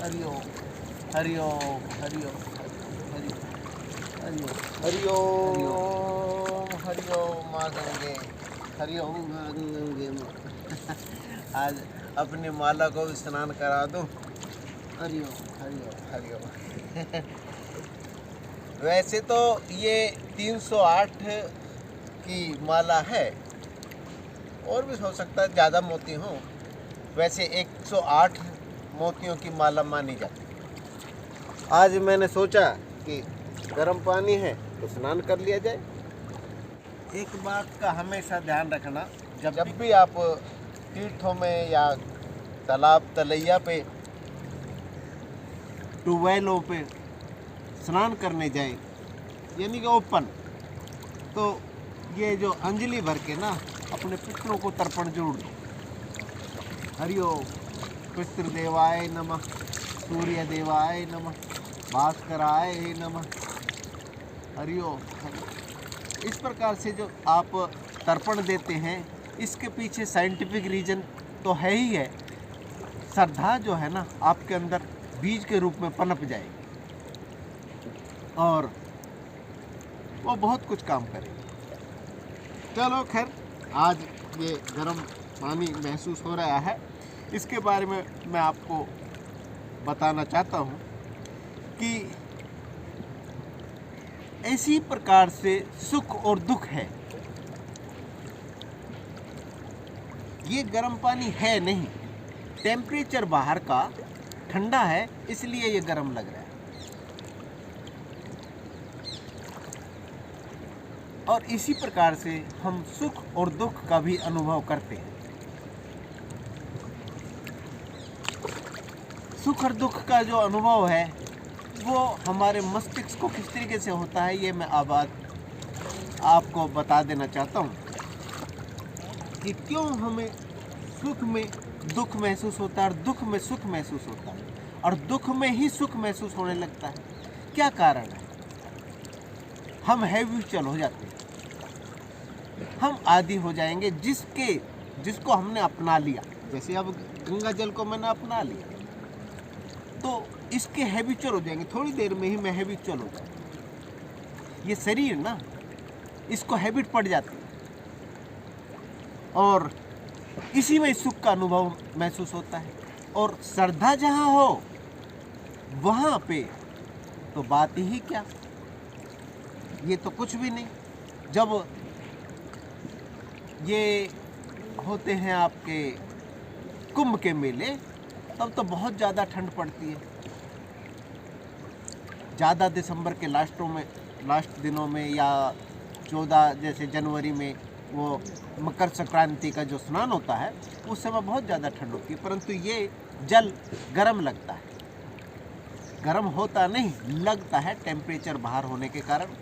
हरिओम हरिओम हरिओम हरिओम हरिओम हरिओम माँ गंगे, हरिओम माँ गंगे माँ। आज अपनी माला को भी स्नान करा दूं। हरिओम हरिओम हरिओम। वैसे तो ये 308 की माला है, और भी हो सकता है ज़्यादा मोती हों। वैसे 108 मोतियों की माला मानी जाती है। आज मैंने सोचा कि गर्म पानी है तो स्नान कर लिया जाए। एक बात का हमेशा ध्यान रखना, जब भी आप तीर्थों में या तालाब तलैया पे ट्यूबवेलों पे स्नान करने जाएं, यानी कि ओपन, तो ये जो अंजलि भर के ना अपने पितरों को तर्पण जरूर दो। हरिओम पितृदेवाय नमः, सूर्य देवाय नमः, भास्कराय नमः। हरिओम। इस प्रकार से जो आप तर्पण देते हैं, इसके पीछे साइंटिफिक रीजन तो है ही है। श्रद्धा जो है ना आपके अंदर बीज के रूप में पनप जाएगी और वो बहुत कुछ काम करेगी। चलो खैर, आज ये गर्म पानी महसूस हो रहा है, इसके बारे में मैं आपको बताना चाहता हूँ कि इसी प्रकार से सुख और दुख है। ये गर्म पानी है नहीं, टेम्परेचर बाहर का ठंडा है, इसलिए ये गर्म लग रहा है। और इसी प्रकार से हम सुख और दुख का भी अनुभव करते हैं। सुख और दुख का जो अनुभव है वो हमारे मस्तिष्क को किस तरीके से होता है, ये मैं अब आपको बता देना चाहता हूँ कि क्यों हमें सुख में दुख महसूस होता है और दुख में सुख महसूस होता है और दुख में ही सुख महसूस होने लगता है। क्या कारण है? हम हैबिचुअल हो जाते हैं, हम आदी हो जाएंगे जिसको हमने अपना लिया। जैसे अब गंगा जल को मैंने अपना लिया तो इसके हैबिचुअल हो जाएंगे, थोड़ी देर में ही मैं हैबिचुअल हो जाऊंगा। ये शरीर ना, इसको हैबिट पड़ जाती है और इसी में सुख का अनुभव महसूस होता है। और श्रद्धा जहाँ हो वहाँ पे तो बात ही क्या, ये तो कुछ भी नहीं। जब ये होते हैं आपके कुंभ के मेले, तब तो बहुत ज़्यादा ठंड पड़ती है। ज़्यादा दिसंबर के लास्ट दिनों में या 14 जैसे जनवरी में वो मकर संक्रांति का जो स्नान होता है, उस समय बहुत ज़्यादा ठंड होती है, परंतु ये जल गर्म लगता है। गर्म होता नहीं, लगता है टेम्परेचर बाहर होने के कारण,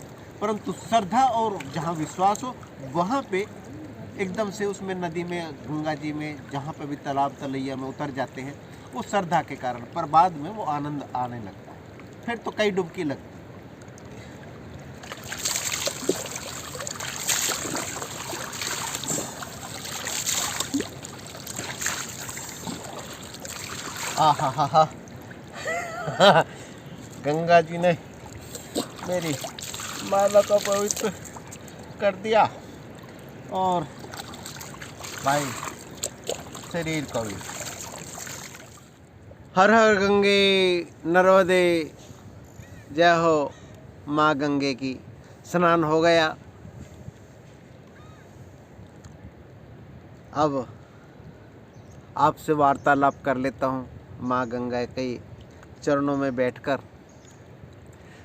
परंतु श्रद्धा और जहाँ विश्वास हो वहाँ पे एकदम से उसमें नदी में, गंगा जी में, जहाँ पे भी तालाब तलैया में उतर जाते हैं, वो श्रद्धा के कारण, पर बाद में वो आनंद आने लगता है। फिर तो कई डुबकी लगती है। आहा हा हा, गंगा जी ने मेरी माला को पवित्र कर दिया और भाई शरीर को भी। हर हर गंगे नर्मदे, जय हो माँ गंगे की। स्नान हो गया, अब आपसे वार्तालाप कर लेता हूँ माँ गंगा के चरणों में बैठकर।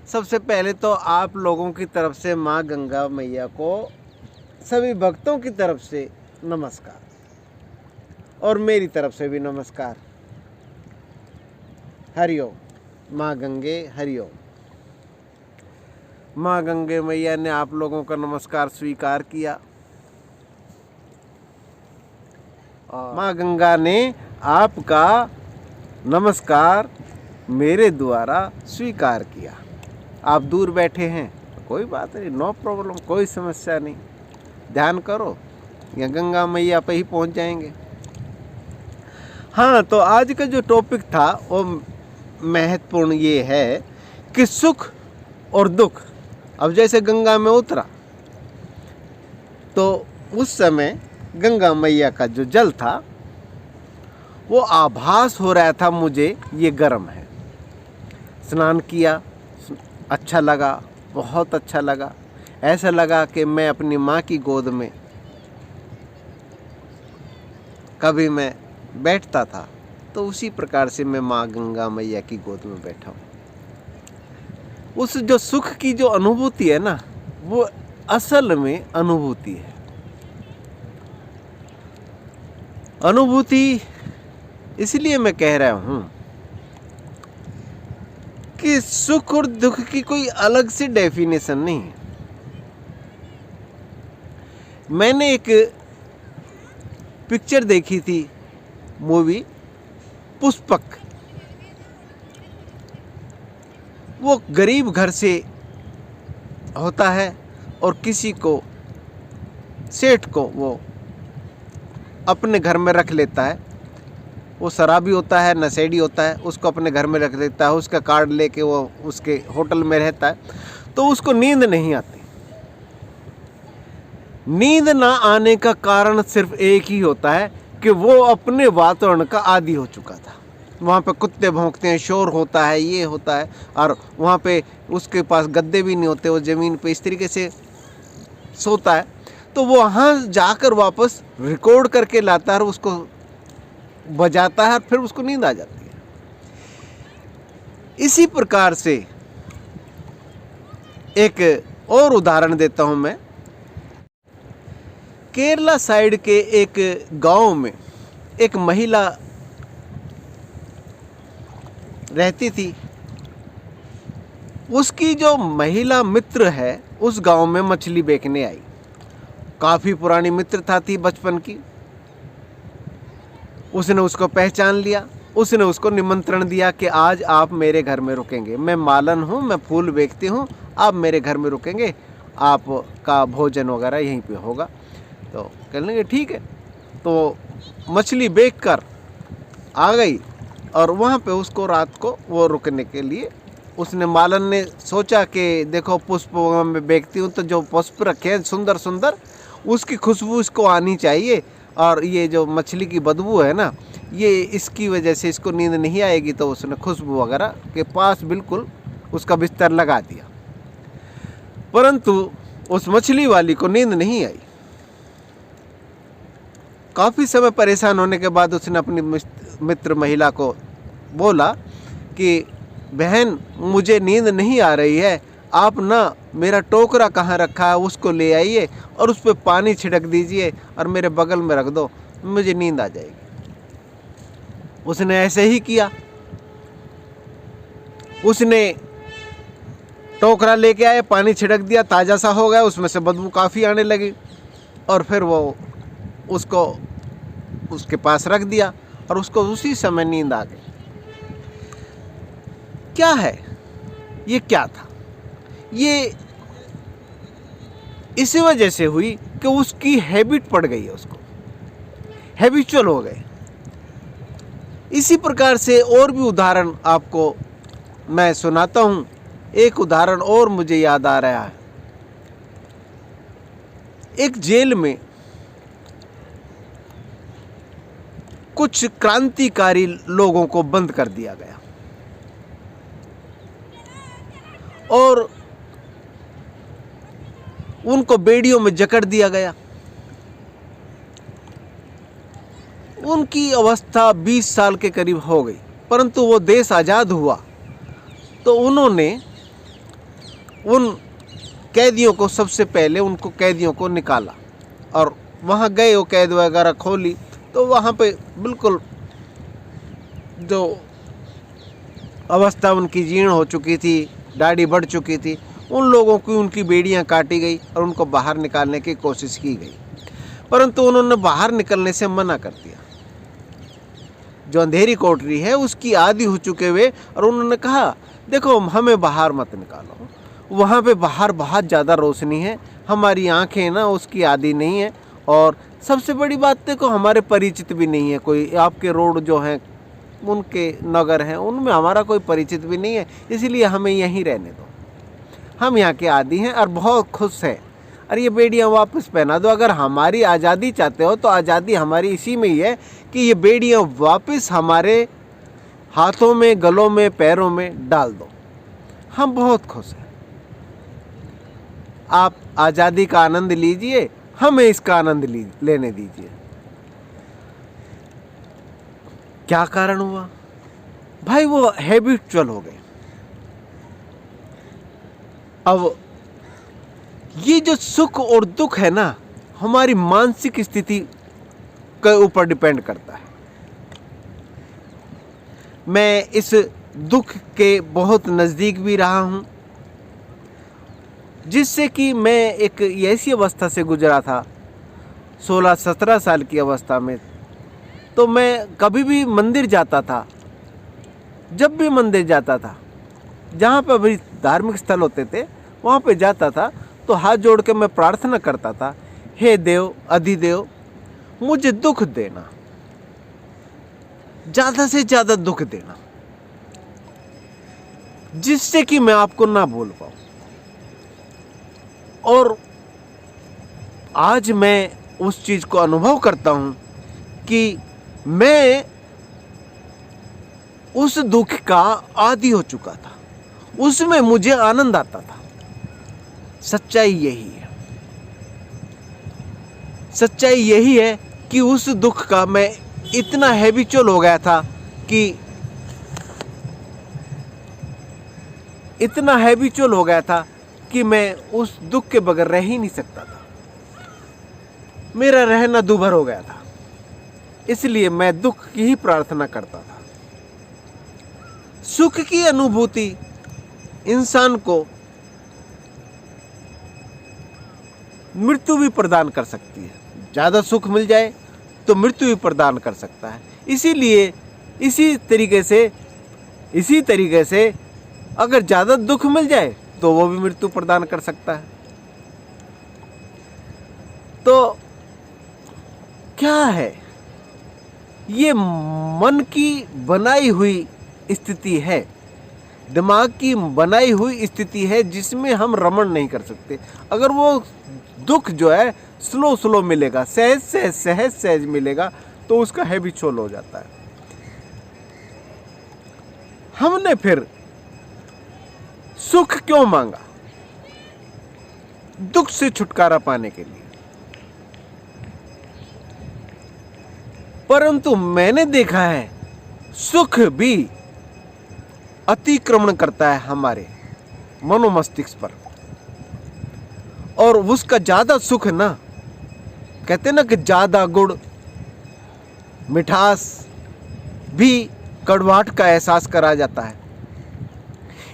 सबसे पहले तो आप लोगों की तरफ से माँ गंगा मैया को, सभी भक्तों की तरफ से नमस्कार, और मेरी तरफ से भी नमस्कार। हरिओम माँ गंगे, हरिओम। माँ गंगे मैया ने आप लोगों का नमस्कार स्वीकार किया। माँ गंगा ने आपका नमस्कार मेरे द्वारा स्वीकार किया। आप दूर बैठे हैं तो कोई बात नहीं, नो प्रॉब्लम, कोई समस्या नहीं। ध्यान करो या गंगा मैया पे ही पहुंच जाएंगे। हाँ, तो आज का जो टॉपिक था वो महत्वपूर्ण ये है कि सुख और दुख। अब जैसे गंगा में उतरा तो उस समय गंगा मैया का जो जल था वो आभास हो रहा था मुझे ये गर्म है। स्नान किया, अच्छा लगा, बहुत अच्छा लगा। ऐसा लगा कि मैं अपनी माँ की गोद में कभी मैं बैठता था, तो उसी प्रकार से मैं माँ गंगा मैया की गोद में बैठा हूँ। उस जो सुख की जो अनुभूति है ना, वो असल में अनुभूति है। अनुभूति इसलिए मैं कह रहा हूँ कि सुख और दुख की कोई अलग से डेफिनेशन नहीं है। मैंने एक पिक्चर देखी थी, मूवी पुष्पक। वो गरीब घर से होता है और किसी को, सेठ को वो अपने घर में रख लेता है। वो शराबी होता है, नशेड़ी होता है, उसको अपने घर में रख लेता है। उसका कार्ड लेके वो उसके होटल में रहता है। तो उसको नींद नहीं आती। नींद ना आने का कारण सिर्फ एक ही होता है कि वो अपने वातावरण का आदी हो चुका था। वहाँ पे कुत्ते भौंकते हैं, शोर होता है, ये होता है, और वहाँ पे उसके पास गद्दे भी नहीं होते, वो ज़मीन पे इस तरीके से सोता है। तो वो वहाँ जाकर वापस रिकॉर्ड करके लाता है और उसको बजाता है और फिर उसको नींद आ जाती है। इसी प्रकार से एक और उदाहरण देता हूँ मैं। केरला साइड के एक गांव में एक महिला रहती थी। उसकी जो महिला मित्र है उस गांव में मछली बेचने आई। काफ़ी पुरानी मित्रता थी बचपन की। उसने उसको पहचान लिया। उसने उसको निमंत्रण दिया कि आज आप मेरे घर में रुकेंगे। मैं मालन हूँ, मैं फूल बेचती हूँ, आप मेरे घर में रुकेंगे, आपका भोजन वगैरह यहीं पे होगा। तो कहने लगे ठीक है। तो मछली बेचकर आ गई और वहाँ पे उसको रात को वो रुकने के लिए, उसने मालन ने सोचा कि देखो पुष्प में बेचती हूँ तो जो पुष्प रखे हैं सुंदर सुंदर, उसकी खुशबू इसको आनी चाहिए, और ये जो मछली की बदबू है ना, ये इसकी वजह से इसको नींद नहीं आएगी। तो उसने खुशबू वगैरह के पास बिल्कुल उसका बिस्तर लगा दिया। परंतु उस मछली वाली को नींद नहीं आई। काफ़ी समय परेशान होने के बाद उसने अपनी मित्र महिला को बोला कि बहन, मुझे नींद नहीं आ रही है, आप ना मेरा टोकरा कहाँ रखा है उसको ले आइए और उस पर पानी छिड़क दीजिए और मेरे बगल में रख दो, मुझे नींद आ जाएगी। उसने ऐसे ही किया। उसने टोकरा लेके आए, पानी छिड़क दिया, ताज़ा सा हो गया, उसमें से बदबू काफ़ी आने लगी, और फिर वो उसको उसके पास रख दिया और उसको उसी समय नींद आ गई। क्या है ये? क्या था ये? इसी वजह से हुई कि उसकी हैबिट पड़ गई है, उसको हैबिचुअल हो गए। इसी प्रकार से और भी उदाहरण आपको मैं सुनाता हूं। एक उदाहरण और मुझे याद आ रहा है। एक जेल में कुछ क्रांतिकारी लोगों को बंद कर दिया गया और उनको बेड़ियों में जकड़ दिया गया। उनकी अवस्था 20 साल के करीब हो गई। परंतु वो देश आज़ाद हुआ तो उन्होंने उन कैदियों को, सबसे पहले उनको कैदियों को निकाला और वहाँ गए, वो कैद वगैरह खोली तो वहाँ पे बिल्कुल जो अवस्था उनकी जीर्ण हो चुकी थी, दाढ़ी बढ़ चुकी थी, उन लोगों की उनकी बेड़ियाँ काटी गई और उनको बाहर निकालने की कोशिश की गई। परंतु उन्होंने बाहर निकलने से मना कर दिया। जो अंधेरी कोठरी है उसकी आदी हो चुके हुए, और उन्होंने कहा देखो हमें बाहर मत निकालो, वहाँ पे बाहर बहुत ज़्यादा रोशनी है, हमारी आंखें ना उसकी आदी नहीं है, और सबसे बड़ी बात देखो, हमारे परिचित भी नहीं है कोई। आपके रोड जो हैं, उनके नगर हैं, उनमें हमारा कोई परिचित भी नहीं है, इसलिए हमें यहीं रहने दो। हम यहाँ के आदी हैं और बहुत खुश हैं। और ये बेड़ियाँ वापस पहना दो। अगर हमारी आज़ादी चाहते हो तो आज़ादी हमारी इसी में ही है कि ये बेड़ियाँ वापस हमारे हाथों में, गलों में, पैरों में डाल दो। हम बहुत खुश हैं। आप आज़ादी का आनंद लीजिए, हमें इसका आनंद लेने दीजिए। क्या कारण हुआ भाई? वो हैबिचुअल हो गए। अब ये जो सुख और दुख है ना, हमारी मानसिक स्थिति के ऊपर डिपेंड करता है। मैं इस दुख के बहुत नज़दीक भी रहा हूँ, जिससे कि मैं एक ऐसी अवस्था से गुजरा था 16-17 साल की अवस्था में। तो मैं कभी भी मंदिर जाता था, जब भी मंदिर जाता था, जहाँ पर भी धार्मिक स्थल होते थे वहाँ पे जाता था, तो हाथ जोड़ के मैं प्रार्थना करता था, हे देव, अधिदेव, मुझे दुख देना, ज़्यादा से ज़्यादा दुख देना, जिससे कि मैं आपको ना भूल पाऊँ। और आज मैं उस चीज़ को अनुभव करता हूँ कि मैं उस दुख का आदी हो चुका था, उसमें मुझे आनंद आता था। सच्चाई यही है, सच्चाई यही है कि उस दुख का मैं इतना हैबिचुअल हो गया था कि इतना हैबिचुअल हो गया था कि मैं उस दुख के बगैर रह ही नहीं सकता था। मेरा रहना दूभर हो गया था, इसलिए मैं दुख की ही प्रार्थना करता था। सुख की अनुभूति इंसान को मृत्यु भी प्रदान कर सकती है। ज़्यादा सुख मिल जाए तो मृत्यु भी प्रदान कर सकता है। इसीलिए इसी तरीके से अगर ज़्यादा दुख मिल जाए तो वो भी मृत्यु प्रदान कर सकता है। तो क्या है? ये मन की बनाई हुई स्थिति है, दिमाग की बनाई हुई स्थिति है, जिसमें हम रमण नहीं कर सकते। अगर वो दुख जो है स्लो मिलेगा, सहज मिलेगा, तो उसका हैबिचुअल हो जाता है। हमने फिर सुख क्यों मांगा? दुख से छुटकारा पाने के लिए। परंतु मैंने देखा है सुख भी अतिक्रमण करता है हमारे मनोमस्तिष्क पर, और उसका ज्यादा सुख ना, कहते ना कि ज्यादा गुड़ मिठास भी कड़वाहट का एहसास करा जाता है।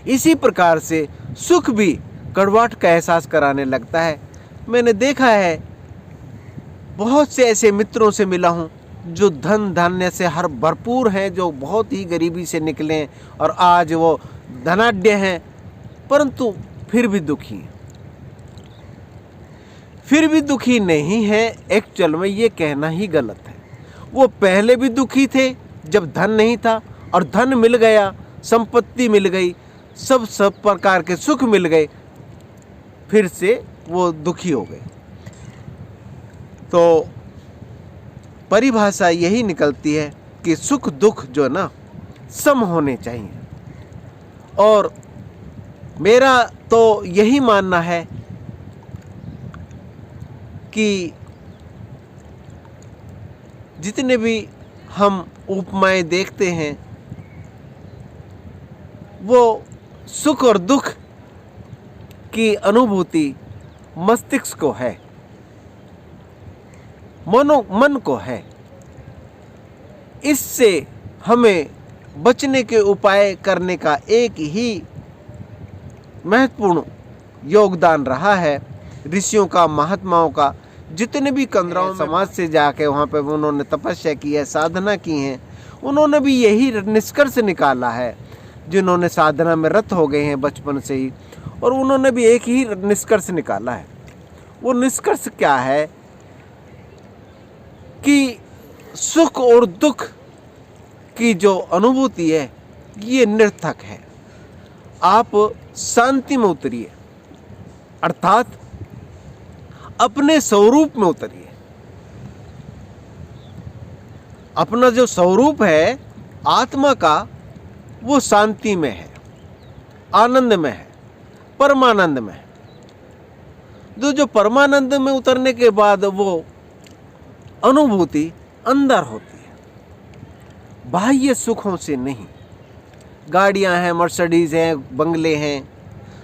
इसी प्रकार से सुख भी कड़वाहट का एहसास कराने लगता है। मैंने देखा है, बहुत से ऐसे मित्रों से मिला हूँ जो धन धान्य से हर भरपूर हैं, जो बहुत ही गरीबी से निकले हैं और आज वो धनाढ्य हैं, परंतु फिर भी दुखी हैं। फिर भी दुखी नहीं है, एक्चुअल में ये कहना ही गलत है। वो पहले भी दुखी थे जब धन नहीं था, और धन मिल गया, संपत्ति मिल गई, सब प्रकार के सुख मिल गए, फिर से वो दुखी हो गए। तो परिभाषा यही निकलती है कि सुख दुख जो ना सम होने चाहिए। और मेरा तो यही मानना है कि जितने भी हम उपमाएं देखते हैं, वो सुख और दुख की अनुभूति मस्तिष्क को है, मन को है। इससे हमें बचने के उपाय करने का एक ही महत्वपूर्ण योगदान रहा है ऋषियों का, महात्माओं का। जितने भी कंदराओं समाज से जाके वहाँ पे उन्होंने तपस्या की है, साधना की है, उन्होंने भी यही निष्कर्ष निकाला है। जिन्होंने साधना में रत हो गए हैं बचपन से ही, और उन्होंने भी एक ही निष्कर्ष निकाला है। वो निष्कर्ष क्या है कि सुख और दुख की जो अनुभूति है ये निरर्थक है। आप शांति में उतरिए, अर्थात अपने स्वरूप में उतरिए। अपना जो स्वरूप है आत्मा का, वो शांति में है, आनंद में है, परमानंद में है। जो परमानंद में उतरने के बाद वो अनुभूति अंदर होती है, बाह्य सुखों से नहीं। गाड़ियां हैं, मर्सिडीज हैं, बंगले हैं,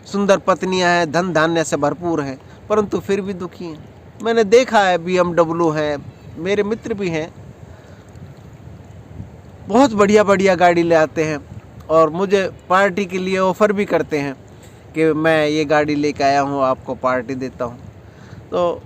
सुंदर पत्नियां हैं, धन धान्य से भरपूर हैं, परंतु फिर भी दुखी हैं। मैंने देखा है, BMW है, मेरे मित्र भी हैं, बहुत बढ़िया बढ़िया गाड़ी ले आते हैं और मुझे पार्टी के लिए ऑफ़र भी करते हैं कि मैं ये गाड़ी लेके आया हूँ, आपको पार्टी देता हूँ। तो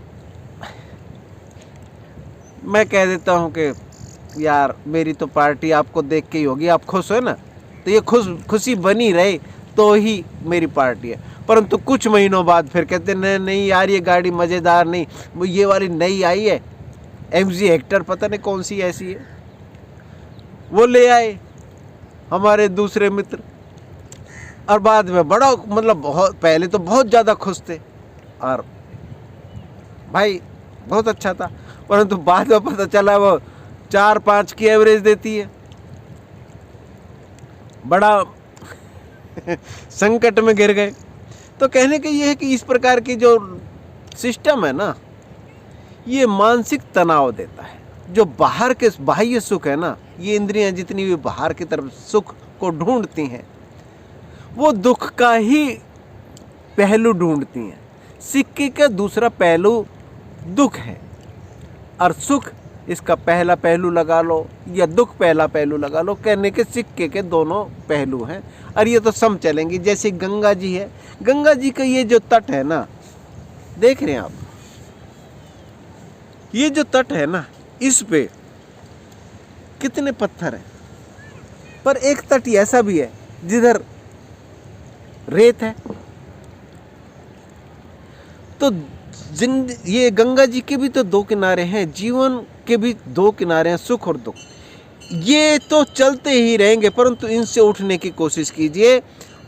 मैं कह देता हूँ कि यार मेरी तो पार्टी आपको देख के ही होगी, आप खुश हो ना, तो ये खुशी बनी रहे तो ही मेरी पार्टी है। परंतु कुछ महीनों बाद फिर कहते नहीं नहीं यार ये गाड़ी मज़ेदार नहीं, वो ये वाली नई आई है MG हेक्टर, पता नहीं कौन सी ऐसी है, वो ले आए हमारे दूसरे मित्र। और बाद में बड़ा मतलब बहुत, पहले तो बहुत ज़्यादा खुश थे और भाई बहुत अच्छा था, परंतु बाद में पता चला वो 4-5 की एवरेज देती है। बड़ा संकट में गिर गए। तो कहने का ये है कि इस प्रकार की जो सिस्टम है ना, ये मानसिक तनाव देता है। जो बाहर के बाह्य सुख है ना, ये इंद्रियां जितनी भी बाहर की तरफ सुख को ढूंढती हैं, वो दुख का ही पहलू ढूंढती हैं। सिक्के का दूसरा पहलू दुख है, और सुख इसका पहला पहलू लगा लो या दुख पहला पहलू लगा लो, कहने के सिक्के के दोनों पहलू हैं। और ये तो सम चलेंगी। जैसे गंगा जी है, गंगा जी का ये जो तट है ना, देख रहे हैं आप, ये जो तट है ना, इस पे कितने पत्थर हैं, पर एक तट ऐसा भी है जिधर रेत है। तो ये गंगा जी के भी तो दो किनारे हैं, जीवन के भी दो किनारे हैं, सुख और दुख। ये तो चलते ही रहेंगे, परंतु इनसे उठने की कोशिश कीजिए।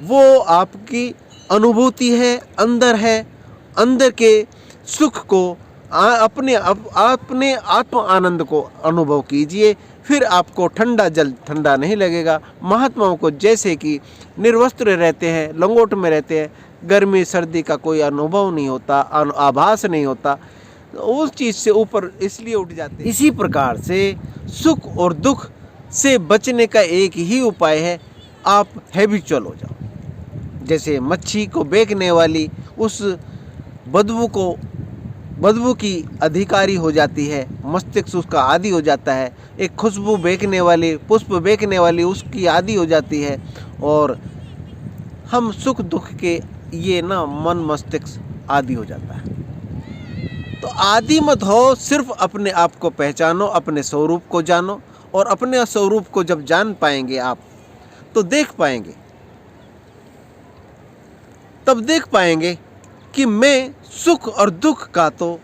वो आपकी अनुभूति है, अंदर के सुख को, अपने आत्म आनंद को अनुभव कीजिए। फिर आपको ठंडा जल ठंडा नहीं लगेगा। महात्माओं को जैसे कि निर्वस्त्र रहते हैं, लंगोट में रहते हैं, गर्मी सर्दी का कोई अनुभव नहीं होता, आभास नहीं होता, उस चीज़ से ऊपर इसलिए उठ जाते हैं। इसी प्रकार से सुख और दुख से बचने का एक ही उपाय है, आप हैबिचुअल हो जाओ। जैसे मच्छी को बेचने वाली उस बदबू की अधिकारी हो जाती है, मस्तिष्क उसका आदी हो जाता है। एक खुशबू बेचने वाली, पुष्प बेचने वाली उसकी आदी हो जाती है। और हम सुख दुख के ये ना मन मस्तिष्क आदी हो जाता है। तो आदी मत हो, सिर्फ अपने आप को पहचानो, अपने स्वरूप को जानो। और अपने स्वरूप को जब जान पाएंगे आप, तो देख पाएंगे, तब देख पाएंगे कि मैं सुख और दुख का तो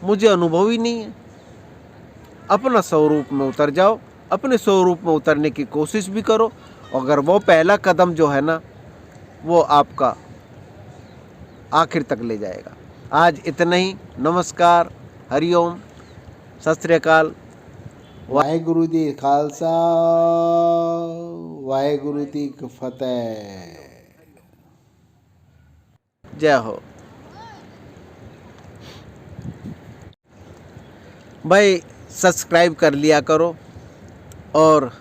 मुझे अनुभव ही नहीं है। अपना स्वरूप में उतर जाओ, अपने स्वरूप में उतरने की कोशिश भी करो। अगर वो पहला कदम जो है ना, वो आपका आखिर तक ले जाएगा। आज इतना ही। नमस्कार, हरिओम, सत श्री अकाल। वाहेगुरु जी खालसा, वाहेगुरु जी की फतेह। जय हो। भाई सब्सक्राइब कर लिया करो और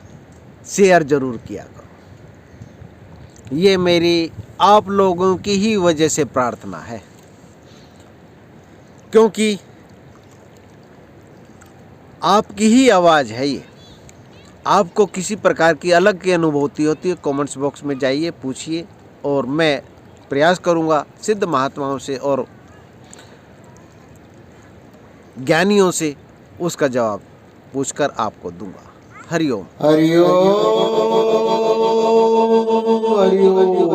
शेयर ज़रूर किया करो। ये मेरी आप लोगों की ही वजह से प्रार्थना है, क्योंकि आपकी ही आवाज़ है ये। आपको किसी प्रकार की अलग की अनुभूति होती है, कमेंट्स बॉक्स में जाइए, पूछिए, और मैं प्रयास करूँगा सिद्ध महात्माओं से और ज्ञानियों से उसका जवाब पूछकर आपको दूंगा। हरिओम हरिओम हरिओम।